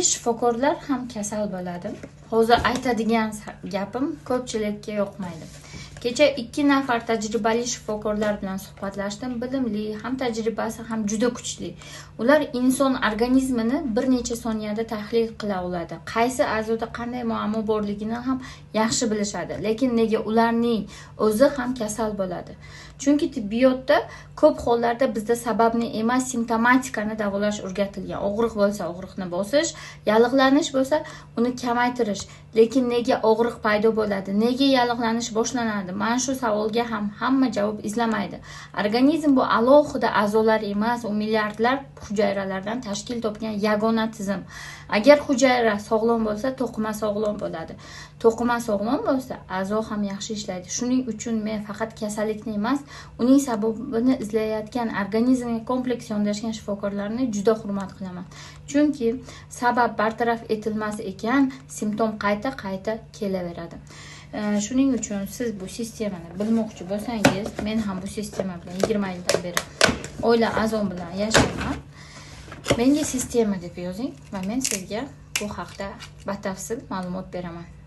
Shifokorlar ham kasal bo'ladi. Hozir aytadigan gapim ko'pchilikka yoqmaydi. Kecha 2 nafar tajribali shifokorlar bilan suhbatlashdim. Bilimli, ham tajribasi ham juda kuchli. Ular inson organizmini bir necha soniyada tahlil qila oladi. Qaysi a'zoda qanday muammo borligini ham yaxshi bilishadi. Lekin nega ularning o'zi ham kasal bo'ladi? Chunki tibbiyotda ko'p hollarda bizda sababni emas, simptomatikani davolash o'rgatilgan. Og'riq bo'lsa og'riqni bosish, yallig'lanish bo'lsa uni kamaytirish. Lekin nega og'riq paydo bo'ladi? Nega yallig'lanish boshlanadi? Mana shu savolga ham hamma javob izlamaydi. Organizm bu alohida a'zolar emas, u milliardlab hujayralardan tashkil topgan yagona tizim. Agar hujayra sog'lom bo'lsa, to'qima sog'lom bo'ladi. To'qima sog'lom bo'lsa, a'zo ham yaxshi ishlaydi. Shuning uchun men faqat kasallikni emas, uning sababini izlayotgan organizmga kompleks yondashgan shifokorlarni juda hurmat qilaman. Chunki sabab bartaraf etilmas ekan, simptom qayta kelaveradi. Shuning uchun siz bu sistemani bilmoqchi bo'lsangiz, men ham bu sistema bilan 20 yildan beri oila a'zom bilan yashayman. Menga sistema deb yozing va men sizga bu haqda batafsil ma'lumot beraman.